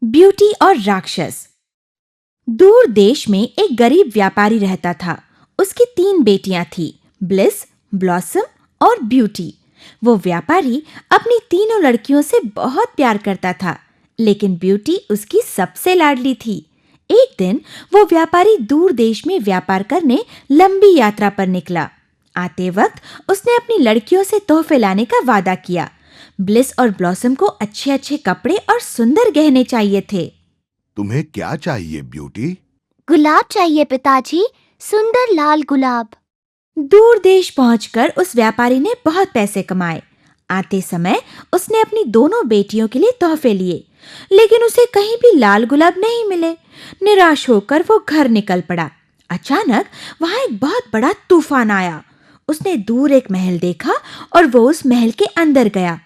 Beauty और राक्षस। दूर देश में एक गरीब व्यापारी रहता था। उसकी 3 बेटियां थी, ब्लिस, ब्लॉसम और ब्यूटी। वो व्यापारी अपनी तीनों लड़कियों से बहुत प्यार करता था, लेकिन ब्यूटी उसकी सबसे लाडली थी। एक दिन वो व्यापारी दूर देश में व्यापार करने लंबी यात्रा पर निकला। आते वक्त उसने अपनी लड़कियों से तोहफे लाने का वादा किया। ब्लिस और ब्लॉसम को अच्छे अच्छे कपड़े और सुंदर गहने चाहिए थे। तुम्हें क्या चाहिए ब्यूटी? गुलाब चाहिए पिताजी, सुंदर लाल गुलाब। दूर देश पहुंचकर उस व्यापारी ने बहुत पैसे कमाए। आते समय उसने अपनी दोनों बेटियों के लिए तोहफे लिए, लेकिन उसे कहीं भी लाल गुलाब नहीं मिले। निराश होकर वो घर निकल पड़ा। अचानक वहां एक बहुत बड़ा तूफान आया। उसने दूर एक महल देखा और वो उस महल के अंदर गया,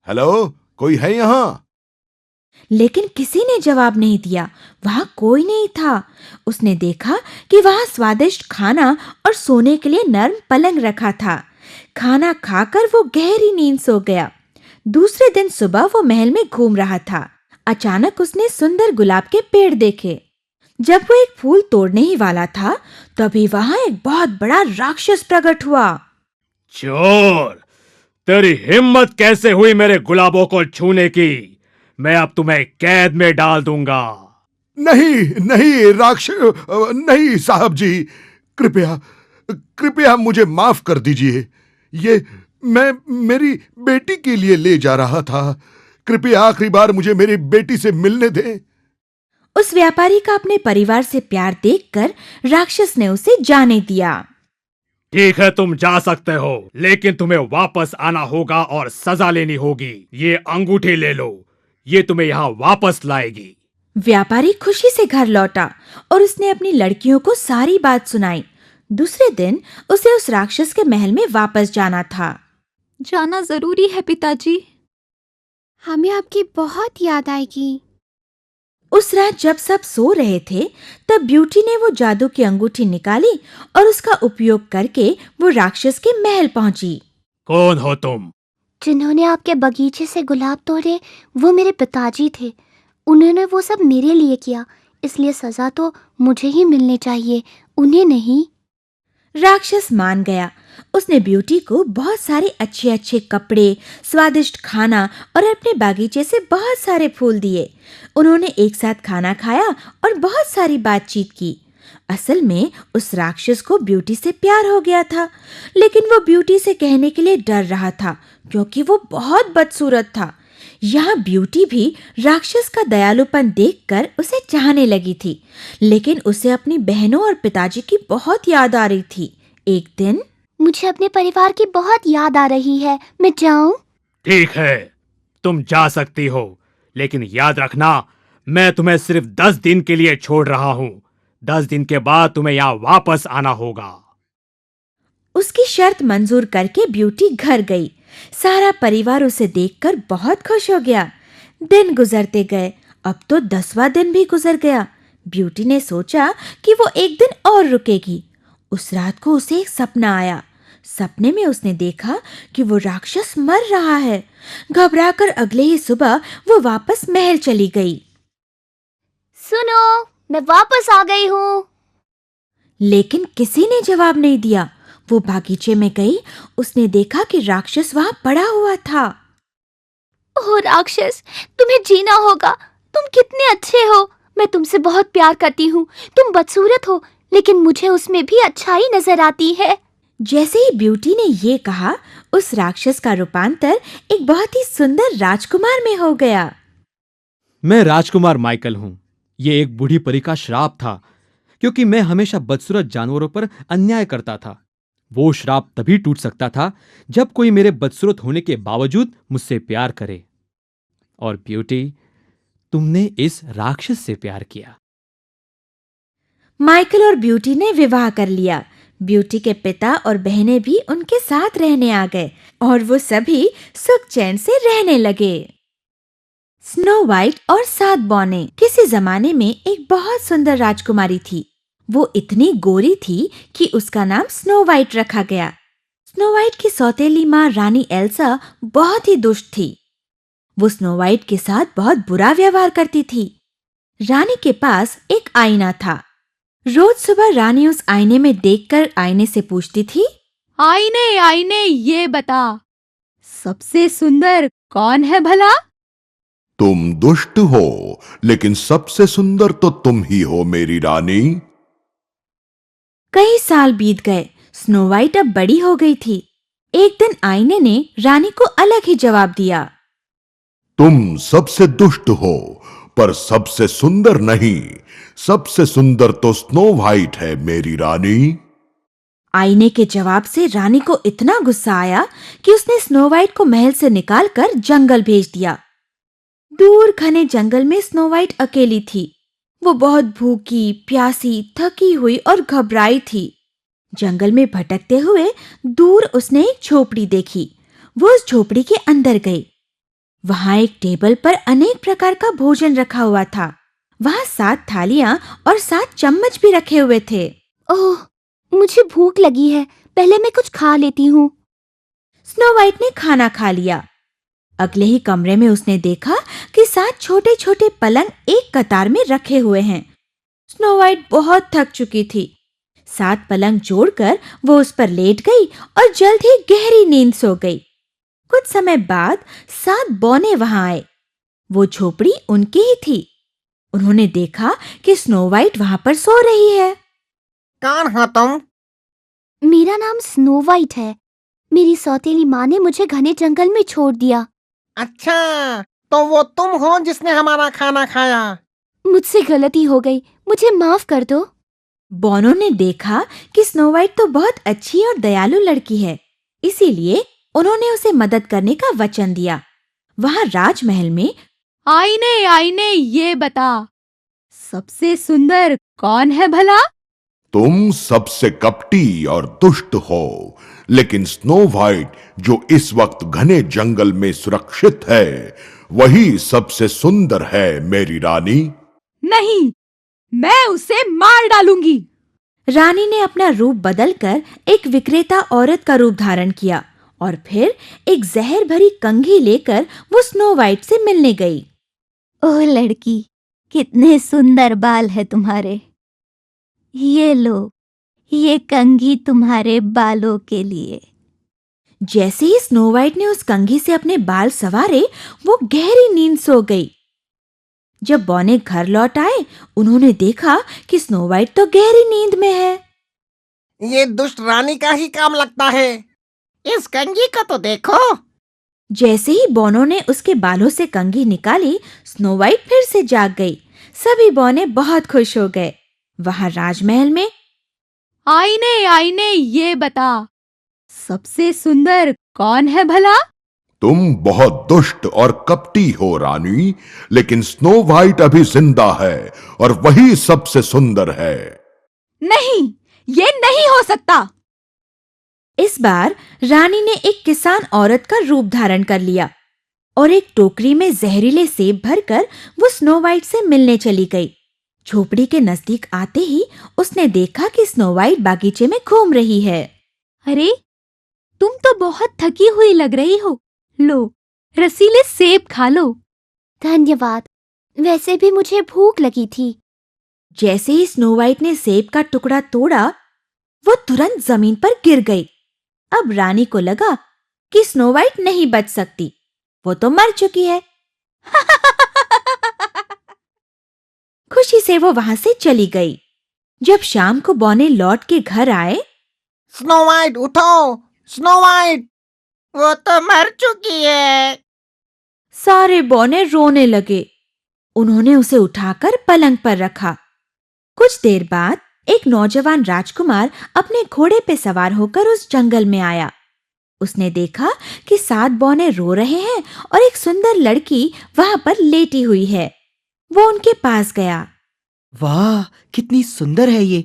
हेलो, कोई है यहाँ? लेकिन किसी ने जवाब नहीं दिया। वहां कोई नहीं था। उसने देखा कि वहां स्वादिष्ट खाना और सोने के लिए नर्म पलंग रखा था। खाना खाकर वो गहरी नींद सो गया। दूसरे दिन सुबह वो महल में घूम रहा था। अचानक उसने सुंदर गुलाब के पेड़ देखे। जब वो एक फूल तोड़ने ही वाला था, तभी वहां एक बहुत बड़ा राक्षस प्रकट हुआ। चोर, तेरी हिम्मत कैसे हुई मेरे गुलाबों को छूने की? मैं अब तुम्हें कैद में डाल दूंगा। नहीं नहीं नहीं साहब जी, कृपया कृपया मुझे माफ कर दीजिए। ये मैं मेरी बेटी के लिए ले जा रहा था। कृपया आखिरी बार मुझे मेरी बेटी से मिलने दें। उस व्यापारी का अपने परिवार से प्यार देखकर राक्षस ने उसे जाने दिया। ठीक है, तुम जा सकते हो, लेकिन तुम्हें वापस आना होगा और सजा लेनी होगी। ये अंगूठी ले लो, ये तुम्हें यहाँ वापस लाएगी। व्यापारी खुशी से घर लौटा और उसने अपनी लड़कियों को सारी बात सुनाई। दूसरे दिन उसे उस राक्षस के महल में वापस जाना था। जाना जरूरी है पिताजी। हमें आपकी बहुत याद आएगी। उस रात जब सब सो रहे थे, तब ब्यूटी ने वो जादू की अंगूठी निकाली और उसका उपयोग करके वो राक्षस के महल पहुंची। कौन हो तुम? जिन्होंने आपके बगीचे से गुलाब तोड़े वो मेरे पिताजी थे। उन्होंने वो सब मेरे लिए किया, इसलिए सजा तो मुझे ही मिलनी चाहिए, उन्हें नहीं। राक्षस मान गया। उसने ब्यूटी को बहुत सारे अच्छे अच्छे कपड़े, स्वादिष्ट खाना और अपने बागीचे से बहुत सारे फूल दिए। उन्होंने एक साथ खाना खाया और बहुत सारी बातचीत की। असल में उस राक्षस को ब्यूटी से प्यार हो गया था, लेकिन वो ब्यूटी से कहने के लिए डर रहा था, क्योंकि वो बहुत बदसूरत था। यहाँ ब्यूटी भी राक्षस का दयालुपन देखकर उसे चाहने लगी थी, लेकिन उसे अपनी बहनों और पिताजी की बहुत याद आ रही थी। एक दिन, मुझे अपने परिवार की बहुत याद आ रही है, मैं जाऊं? ठीक है, तुम जा सकती हो, लेकिन याद रखना, मैं तुम्हें सिर्फ 10 दिन के लिए छोड़ रहा हूँ। 10 दिन के बाद तुम्हें यहाँ वापस आना होगा। उसकी शर्त मंजूर करके ब्यूटी घर गई। सारा परिवार उसे देखकर बहुत खुश हो गया। दिन गुजरते गए। अब तो 10वां दिन भी गुजर गया। ब्यूटी ने सोचा कि वो एक दिन और रुकेगी। उस रात को उसे एक सपना आया। सपने में उसने देखा कि वो राक्षस मर रहा है। घबराकर अगले ही सुबह वो वापस महल चली गई। सुनो, मैं वापस आ गई हूँ। लेकिन किसी ने जवाब नहीं दिया। वो बागीचे में गई। उसने देखा कि राक्षस वहां पड़ा हुआ था। ओह राक्षस, तुम्हें जीना होगा। तुम कितने अच्छे हो। मैं तुमसे बहुत प्यार करती हूँ। तुम बदसूरत हो, लेकिन मुझे उसमें भी अच्छाई नजर आती है। जैसे ही ब्यूटी ने ये कहा, उस राक्षस का रूपांतर एक बहुत ही सुंदर राजकुमार में हो गया। मैं राजकुमार माइकल हूँ। ये एक बूढ़ी परी का श्राप था, क्योंकि मैं हमेशा बदसूरत जानवरों पर अन्याय करता था। वो श्राप तभी टूट सकता था जब कोई मेरे बदसूरत होने के बावजूद मुझसे प्यार करे। और ब्यूटी, तुमने इस राक्षस से प्यार किया। माइकल और ब्यूटी ने विवाह कर लिया। ब्यूटी के पिता और बहनें भी उनके साथ रहने आ गए और वो सभी सुख चैन से रहने लगे। स्नो वाइट और 7 बौने। किसी जमाने में एक बहुत सुंदर राजकुमारी थी। वो इतनी गोरी थी कि उसका नाम स्नो वाइट रखा गया। स्नो वाइट की सौतेली माँ रानी एल्सा बहुत ही दुष्ट थी। वो स्नो वाइट के साथ बहुत बुरा व्यवहार करती थी। रानी के पास एक आईना था। रोज सुबह रानी उस आईने में देखकर आईने से पूछती थी, आईने आईने ये बता, सबसे सुंदर कौन है भला? तुम दुष्ट हो, लेकिन सबसे सुंदर तो तुम ही हो मेरी रानी। कई साल बीत गए। स्नो वाइट अब बड़ी हो गई थी। एक दिन आईने ने रानी को अलग ही जवाब दिया। तुम सबसे दुष्ट हो, पर सबसे सुंदर नहीं। सबसे सुंदर तो स्नो वाइट है मेरी रानी। आईने के जवाब से रानी को इतना गुस्सा आया कि उसने स्नो वाइट को महल से निकालकर जंगल भेज दिया। दूर घने जंगल में स्नो वाइट अकेली थी। वो बहुत भूखी, प्यासी, थकी हुई और घबराई थी। जंगल में भटकते हुए दूर उसने एक झोपड़ी देखी। वो उस झोपड़ी के अंदर गई। वहां एक टेबल पर अनेक प्रकार का भोजन रखा हुआ था। वहां 7 थालियां और 7 चम्मच भी रखे हुए थे। ओह, मुझे भूख लगी है, पहले मैं कुछ खा लेती हूँ। स्नो वाइट ने खाना खा लिया। अगले ही कमरे में उसने देखा कि 7 छोटे छोटे पलंग एक कतार में रखे हुए हैं। स्नो वाइट बहुत थक चुकी थी। 7 पलंग जोड़कर वो उस पर लेट गई और जल्द ही गहरी नींद सो गई। कुछ समय बाद 7 बौने वहां आए। वो झोपड़ी उनकी ही थी। उन्होंने देखा कि स्नो वाइट वहां पर सो रही है। कौन हो तुम? मेरा नाम स्नो वाइट है। मेरी सौतेली माँ ने मुझे घने जंगल में छोड़ दिया। अच्छा, तो वो तुम हो जिसने हमारा खाना खाया। मुझसे गलती हो गई, मुझे माफ कर दो। बौनों ने देखा कि स्नो वाइट तो बहुत अच्छी और दयालु लड़की है, इसीलिए उन्होंने उसे मदद करने का वचन दिया। वहां राजमहल में आईने आईने ये बता, सबसे सुंदर कौन है भला? तुम सबसे कपटी और दुष्ट हो, लेकिन स्नो वाइट जो इस वक्त घने जंगल में सुरक्षित है, वही सबसे सुंदर है मेरी रानी। नहीं, मैं उसे मार डालूंगी। रानी ने अपना रूप बदलकर एक विक्रेता औरत का रूप धारण किया और फिर एक जहर भरी कंघी लेकर वो स्नो वाइट से मिलने गई। ओह लड़की, कितने सुंदर बाल है तुम्हारे। ये लो, ये कंघी तुम्हारे बालों के लिए। जैसे ही स्नो वाइट ने उस कंघी से अपने बाल संवारे, वो गहरी नींद सो गई। जब बौने घर लौट आए, उन्होंने देखा कि स्नो वाइट तो गहरी नींद में है। ये दुष्ट रानी का ही काम लगता है। इस कंघी को तो देखो। जैसे ही बौनों ने उसके बालों से कंघी निकाली, स्नो वाइट फिर से जाग गई। सभी बौने बहुत खुश हो गए। वहां राजमहल में आईने आईने ये बता, सबसे सुंदर कौन है भला? तुम बहुत दुष्ट और कपटी हो रानी, लेकिन स्नो वाइट अभी जिंदा है और वही सबसे सुंदर है। नहीं, ये नहीं हो सकता। इस बार रानी ने एक किसान औरत का रूप धारण कर लिया और एक टोकरी में जहरीले सेब भरकर वो स्नो वाइट से मिलने चली गई। झोपड़ी के नजदीक आते ही उसने देखा कि स्नो वाइट बागीचे में घूम रही है। अरे, तुम तो बहुत थकी हुई लग रही हो। लो, रसीले सेब खा लो। धन्यवाद, वैसे भी मुझे भूख लगी थी। जैसे ही स्नो वाइट ने सेब का टुकड़ा तोड़ा, वो तुरंत जमीन पर गिर गई। अब रानी को लगा कि स्नो वाइट नहीं बच सकती, वो तो मर चुकी है। खुशी से वो वहां से चली गई। जब शाम को बौने लौट के घर आए, स्नो वाइट उठो, स्नो वाइट, वो तो मर चुकी है। सारे बौने रोने लगे। उन्होंने उसे उठाकर पलंग पर रखा। कुछ देर बाद एक नौजवान राजकुमार अपने घोड़े पे सवार होकर उस जंगल में आया। उसने देखा कि 7 बौने रो रहे हैं और एक सुंदर लड़की वहां पर लेटी हुई है। वो उनके पास गया। वाह, कितनी सुंदर है ये।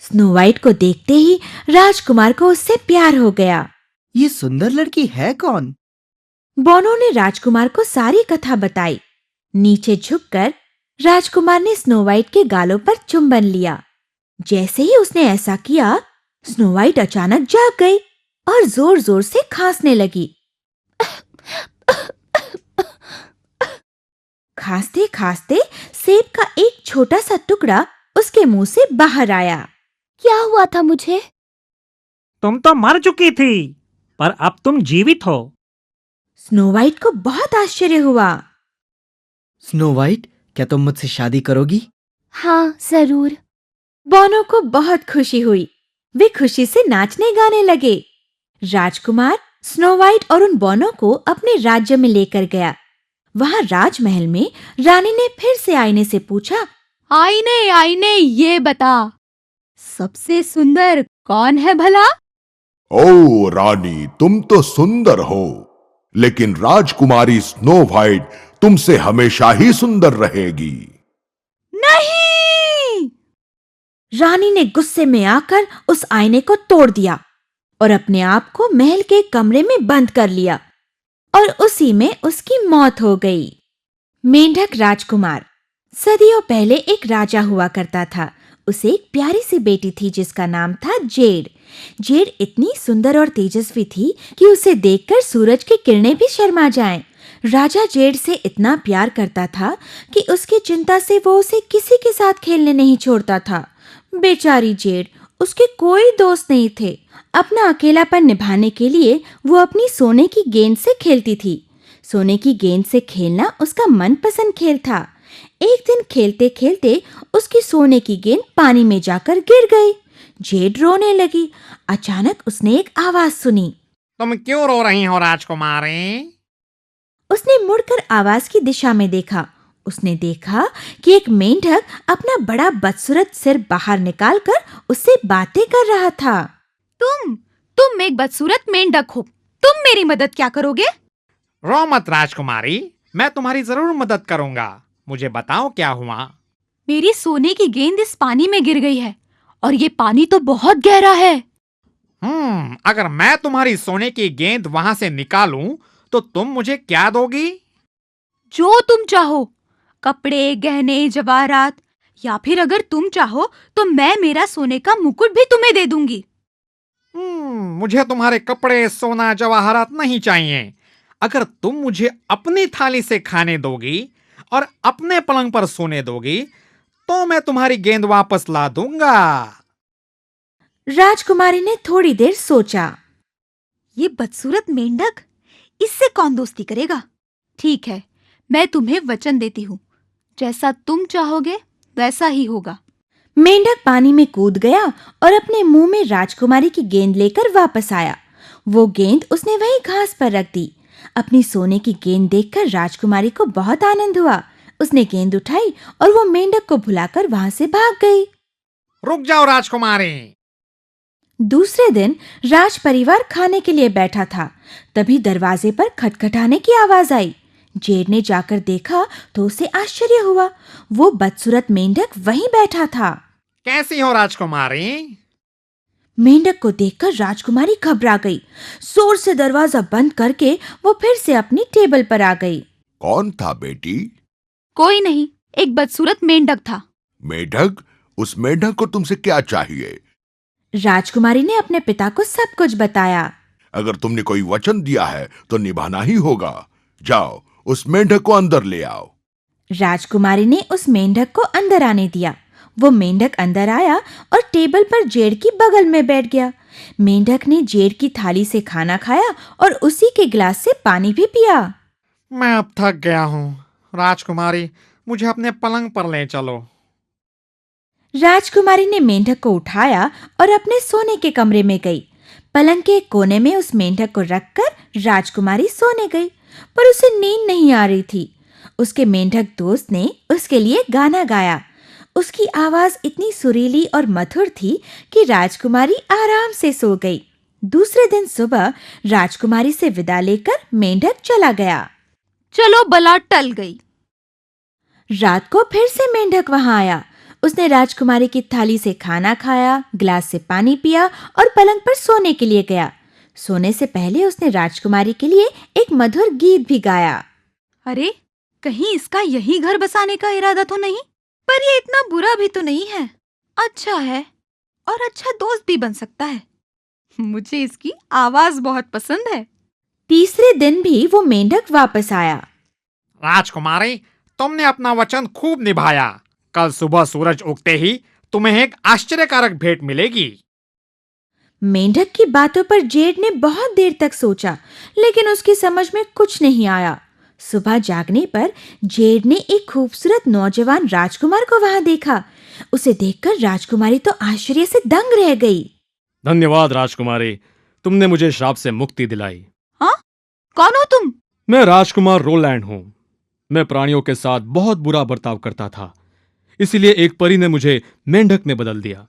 स्नो वाइट को देखते ही राजकुमार को उससे प्यार हो गया। ये सुंदर लड़की है कौन? बौनों ने राजकुमार को सारी कथा बताई। नीचे झुककर राजकुमार ने स्नो वाइट के गालों पर चुंबन लिया। जैसे ही उसने ऐसा किया, स्नो वाइट अचानक जाग गई और जोर जोर से खांसने लगी। खांसते खांसते सेब का एक छोटा सा टुकड़ा उसके मुंह से बाहर आया। क्या हुआ था मुझे? तुम तो मर चुकी थी, पर अब तुम जीवित हो। स्नो वाइट को बहुत आश्चर्य हुआ। स्नो वाइट, क्या तुम मुझसे शादी करोगी? हाँ, जरूर। बोनो को बहुत खुशी हुई। वे खुशी से नाचने गाने लगे। राजकुमार स्नो वाइट और उन बोनो को अपने राज्य में लेकर गया। वहां राजमहल में रानी ने फिर से आईने से पूछा, आईने आईने ये बता, सबसे सुंदर कौन है भला? ओ रानी, तुम तो सुंदर हो, लेकिन राजकुमारी स्नो वाइट तुमसे हमेशा ही सुंदर रहेगी। नहीं! रानी ने गुस्से में आकर उस आईने को तोड़ दिया और अपने आप को महल के कमरे में बंद कर लिया और उसी में उसकी मौत हो गई। मेंढक राजकुमार। सदियों पहले एक राजा हुआ करता था। उसे एक प्यारी सी बेटी थी जिसका नाम था जेड। जेड इतनी सुंदर और तेजस्वी थी कि उसे देखकर सूरज की किरणें भी शर्मा जाएं। राजा जेड से इतना प्यार करता था कि उसकी चिंता से वो उसे किसी के साथ खेलने नहीं छोड़ता था। बेचारी जेड, उसके कोई दोस्त नहीं थे। अपना अकेलापन निभाने के लिए वो अपनी सोने की गेंद से खेलती थी। सोने की गेंद से खेलना उसका मनपसंद खेल था। एक दिन खेलते खेलते उसकी सोने की गेंद पानी में जाकर गिर गई। जेड रोने लगी। अचानक उसने एक आवाज सुनी। तुम क्यों रो रही हो राजकुमारी? उसने मुड़कर आवाज की दिशा में देखा। उसने देखा कि एक मेंढक अपना बड़ा बदसूरत सिर बाहर निकालकर उससे बातें कर रहा था। तुम एक बदसूरत मेंढक हो, तुम मेरी मदद क्या करोगे? रो मत राजकुमारी, मैं तुम्हारी जरूर मदद करूंगा। मुझे बताओ क्या हुआ? मेरी सोने की गेंद इस पानी में गिर गई है और ये पानी तो बहुत गहरा है। अगर मैं तुम्हारी सोने की गेंद वहां से निकालूं तो तुम मुझे क्या दोगी? जो तुम चाहो, कपड़े, गहने, जवाहरात, या फिर अगर तुम चाहो तो मैं मेरा सोने का मुकुट भी तुम्हें दे दूंगी। मुझे तुम्हारे कपड़े, सोना, जवाहरात नहीं चाहिए। अगर तुम मुझे अपनी थाली से खाने दोगी और अपने पलंग पर सोने दोगी तो मैं तुम्हारी गेंद वापस ला दूंगा। राजकुमारी ने थोड़ी देर सोचा। ये बदसूरत मेंढक, इससे कौन दोस्ती करेगा? ठीक है, मैं तुम्हें वचन देती हूँ, जैसा तुम चाहोगे वैसा ही होगा। मेंढक पानी में कूद गया और अपने मुंह में राजकुमारी की गेंद लेकर वापस आया। वो गेंद उसने वहीं घास पर रख दी। अपनी सोने की गेंद देखकर राजकुमारी को बहुत आनंद हुआ। उसने गेंद उठाई और वो मेंढक को भुलाकर वहां से भाग गई। रुक जाओ राजकुमारी। दूसरे दिन राज परिवार खाने के लिए बैठा था। तभी दरवाजे पर खटखटाने की आवाज आई। जेड ने जाकर देखा तो उसे आश्चर्य हुआ। वो बदसूरत मेंढक वहीं बैठा था। कैसी हो राजकुमारी? मेंढक को देखकर राजकुमारी घबरा गई। जोर से दरवाजा बंद करके वो फिर से अपनी टेबल पर आ गई। कौन था बेटी? कोई नहीं, एक बदसूरत मेंढक था। मेढक? उस मेढक को तुमसे क्या चाहिए? राजकुमारी ने अपने पिता को सब कुछ बताया। अगर तुमने कोई वचन दिया है तो निभाना ही होगा। जाओ, उस मेंढक को अंदर ले आओ। राजकुमारी ने उस मेंढक को अंदर आने दिया। वो मेंढक अंदर आया और टेबल पर जेड की बगल में बैठ गया। मेंढक ने जेड की थाली से खाना खाया और उसी के गिलास से पानी भी पिया। मैं अब थक गया हूँ। राजकुमारी, मुझे अपने पलंग पर ले चलो। राजकुमारी ने मेंढक को उठाया और अपने सोने के कमरे में गई। पलंग के एक कोने में उस मेंढक को रखकर राजकुमारी सोने गई, पर उसे नींद नहीं आ रही थी। उसके मेंढक दोस्त ने उसके लिए गाना गाया। उसकी आवाज इतनी सुरीली और मधुर थी कि राजकुमारी आराम से सो गई। दूसरे दिन सुबह राजकुमारी से विदा लेकर मेंढक चला गया। चलो बला टल गई। रात को फिर से मेंढक वहां आया। उसने राजकुमारी की थाली से खाना खाया, गिलास से पानी पिया और पलंग पर सोने के लिए गया। सोने से पहले उसने राजकुमारी के लिए एक मधुर गीत भी गाया। अरे, कहीं इसका यही घर बसाने का इरादा तो नहीं? पर ये इतना बुरा भी तो नहीं है। अच्छा है और अच्छा दोस्त भी बन सकता है। मुझे इसकी आवाज बहुत पसंद है। तीसरे दिन भी वो मेंढक वापस आया। राजकुमारी, तुमने अपना वचन खूब निभाया। कल सुबह सूरज उगते ही तुम्हें एक आश्चर्यकारक भेंट मिलेगी। मेंढक की बातों पर जेड ने बहुत देर तक सोचा, लेकिन उसकी समझ में कुछ नहीं आया। सुबह जागने पर जेड ने एक खूबसूरत नौजवान राजकुमार को वहां देखा। उसे देखकर राजकुमारी तो आश्चर्य से दंग रह गई। धन्यवाद राजकुमारी, तुमने मुझे श्राप से मुक्ति दिलाई। हाँ, कौन हो तुम? मैं राजकुमार रोलैंड हूँ। मैं प्राणियों के साथ बहुत बुरा बर्ताव करता था, इसीलिए एक परी ने मुझे मेंढक में बदल दिया।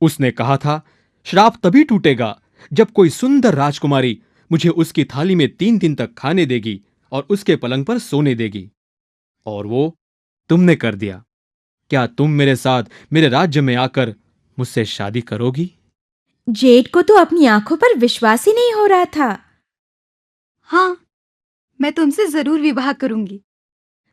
उसने कहा था, श्राप तभी टूटेगा जब कोई सुंदर राजकुमारी मुझे उसकी थाली में 3 दिन तक खाने देगी और उसके पलंग पर सोने देगी। और वो तुमने कर दिया। क्या तुम मेरे साथ मेरे राज्य में आकर मुझसे शादी करोगी? जेड को तो अपनी आंखों पर विश्वास ही नहीं हो रहा था। हाँ, मैं तुमसे जरूर विवाह करूंगी।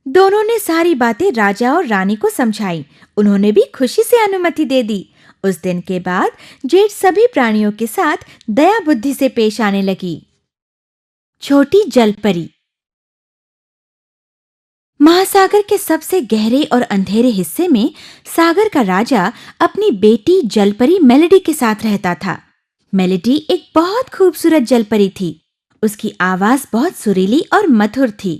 दोनों ने सारी बातें राजा और रानी को समझाई। उन्होंने भी खुशी से अनुमति दे दी। उस दिन के बाद जेड सभी प्राणियों के साथ दया बुद्धि से पेश आने लगी। छोटी जलपरी। महासागर के सबसे गहरे और अंधेरे हिस्से में सागर का राजा अपनी बेटी जलपरी मेलेडी के साथ रहता था। मेलेडी एक बहुत खूबसूरत जलपरी थी। उसकी आवाज बहुत सुरीली और मधुर थी।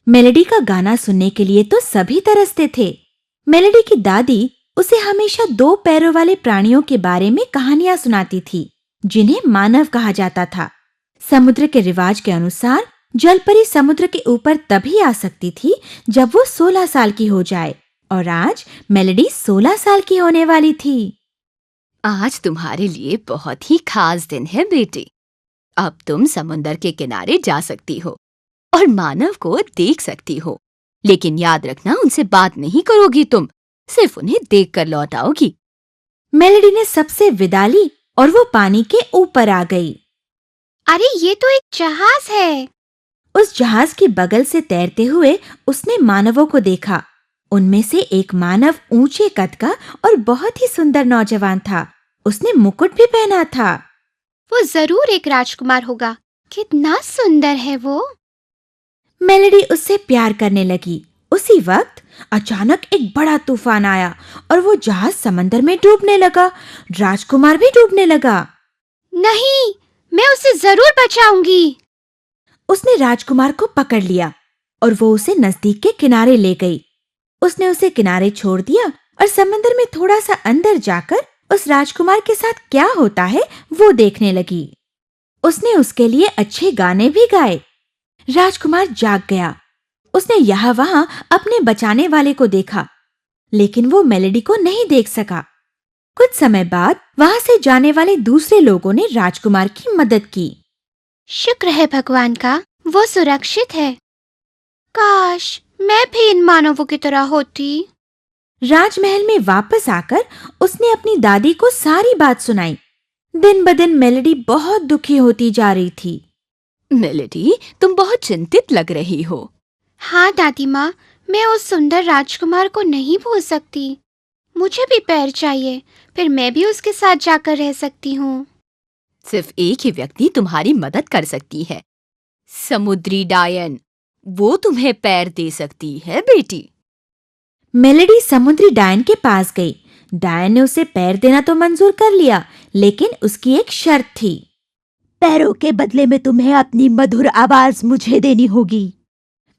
मेलेडी का गाना सुनने के लिए तो सभी तरसते थे। मेलेडी की दादी उसे हमेशा 2 पैरों वाले प्राणियों के बारे में कहानियां सुनाती थी, जिन्हें मानव कहा जाता था। समुद्र के रिवाज के अनुसार जलपरी समुद्र के ऊपर तभी आ सकती थी जब वो 16 साल की हो जाए, और आज मेलेडी 16 साल की होने वाली थी। आज तुम्हारे लिए बहुत ही खास दिन है बेटी। अब तुम समुंदर के किनारे जा सकती हो और मानव को देख सकती हो, लेकिन याद रखना उनसे बात नहीं करोगी, तुम सिर्फ उन्हें देखकर लौट आओगी। मेलेडी ने सबसे विदा ली और वो पानी के ऊपर आ गई। अरे ये तो एक जहाज है। उस जहाज के बगल से तैरते हुए उसने मानवों को देखा। उनमें से एक मानव ऊंचे कद का और बहुत ही सुंदर नौजवान था। उसने मुकुट भी पहना था। वो जरूर एक राजकुमार होगा। कितना सुंदर है वो। मेलेडी उससे प्यार करने लगी। उसी वक्त अचानक एक बड़ा तूफान आया और वो जहाज समंदर में डूबने लगा। राजकुमार भी डूबने लगा। नहीं, मैं उसे जरूर बचाऊंगी। उसने राजकुमार को पकड़ लिया और वो उसे नजदीक के किनारे ले गई। उसने उसे किनारे छोड़ दिया और समंदर में थोड़ा सा अंदर जाकर उस राजकुमार के साथ क्या होता है वो देखने लगी। उसने उसके लिए अच्छे गाने भी गाए। राजकुमार जाग गया। उसने यहाँ वहां अपने बचाने वाले को देखा, लेकिन वो मेलेडी को नहीं देख सका। कुछ समय बाद वहां से जाने वाले दूसरे लोगों ने राजकुमार की मदद की। शुक्र है भगवान का, वो सुरक्षित है। काश मैं भी इन मानवों की तरह होती। राजमहल में वापस आकर उसने अपनी दादी को सारी बात सुनाई। दिन ब दिन मेलेडी बहुत दुखी होती जा रही थी। मेलेडी, तुम बहुत चिंतित लग रही हो। हाँ दादी माँ, मैं उस सुंदर राजकुमार को नहीं भूल सकती। मुझे भी पैर चाहिए, फिर मैं भी उसके साथ जाकर रह सकती हूँ। सिर्फ एक ही व्यक्ति तुम्हारी मदद कर सकती है, समुद्री डायन। वो तुम्हें पैर दे सकती है बेटी। मेलेडी समुद्री डायन के पास गई। डायन ने उसे पैर देना तो मंजूर कर लिया, लेकिन उसकी एक शर्त थी। पैरों के बदले में तुम्हें अपनी मधुर आवाज मुझे देनी होगी।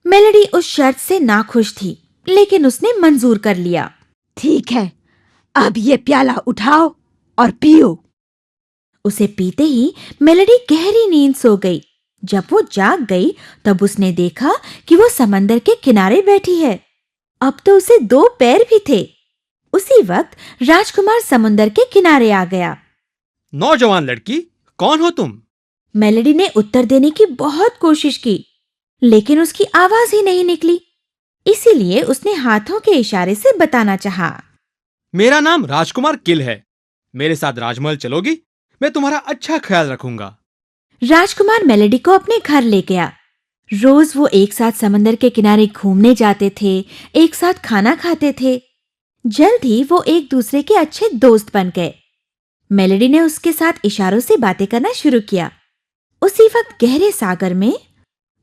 मेलेडी उस शर्त से नाखुश थी, लेकिन उसने मंजूर कर लिया। ठीक है, अब ये प्याला उठाओ और पियो। उसे पीते ही मेलेडी गहरी नींद सो गई। जब वो जाग गई तब उसने देखा कि वो समंदर के किनारे बैठी है। अब तो उसे 2 पैर भी थे। उसी वक्त राजकुमार समुंदर के किनारे आ गया। नौजवान लड़की, कौन हो तुम? मेलेडी ने उत्तर देने की बहुत कोशिश की, लेकिन उसकी आवाज ही नहीं निकली। इसीलिए उसने हाथों के इशारे से बताना चाहा। मेरा नाम राजकुमार किल है। मेरे साथ राजमहल चलोगी? मैं तुम्हारा अच्छा ख्याल रखूंगा। राजकुमार मेलेडी को अपने घर ले गया। रोज वो एक साथ समंदर के किनारे घूमने जाते थे, एक साथ खाना खाते थे। जल्द ही वो एक दूसरे के अच्छे दोस्त बन गए। मेलेडी ने उसके साथ इशारों से बातें करना शुरू किया। उसी वक्त गहरे सागर में,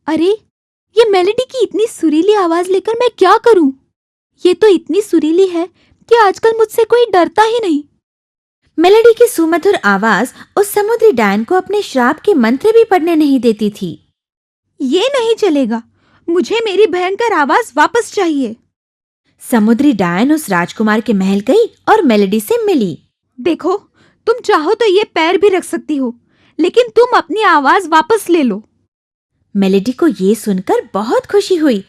अरे, ये मेलेडी की इतनी सुरीली आवाज लेकर मैं क्या करूं? ये तो इतनी सुरीली है कि आजकल मुझसे कोई डरता ही नहीं। मेलेडी की सुमधुर आवाज उस समुद्री डायन को अपने श्राप के मंत्र भी पढ़ने नहीं देती थी। ये नहीं चलेगा, मुझे मेरी भयंकर आवाज वापस चाहिए। समुद्री डायन उस राजकुमार के महल गई और मेलेडी से मिली। देखो, तुम चाहो तो ये पैर भी रख सकती हो, लेकिन तुम अपनी आवाज वापस ले लो। मेलेडी को ये सुनकर बहुत खुशी हुई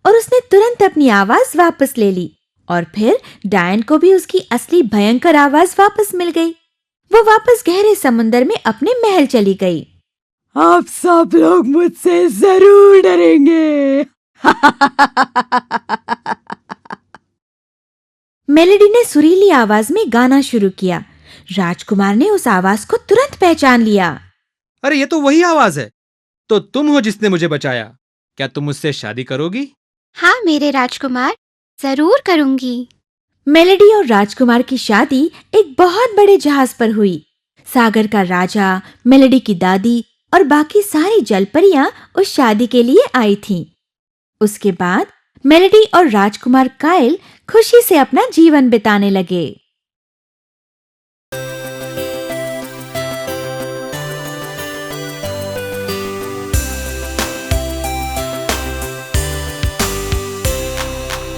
और उसने तुरंत अपनी आवाज वापस ले ली और फिर डायन को भी उसकी असली भयंकर आवाज वापस मिल गई। वो वापस गहरे समुंदर में अपने महल चली गई। आप सब लोग मुझसे जरूर डरेंगे। मेलेडी ने सुरीली आवाज में गाना शुरू किया। राजकुमार ने उस आवाज को तुरंत पहचान लिया। अरे ये तो वही आवाज है। तो तुम हो जिसने मुझे बचाया। क्या तुम मुझसे शादी करोगी? हाँ मेरे राजकुमार, जरूर करूंगी। मेलेडी और राजकुमार की शादी एक बहुत बड़े जहाज पर हुई। सागर का राजा, मेलेडी की दादी और बाकी सारी जलपरियां उस शादी के लिए आई थीं। उसके बाद मेलेडी और राजकुमार कायल खुशी से अपना जीवन बिताने लगे।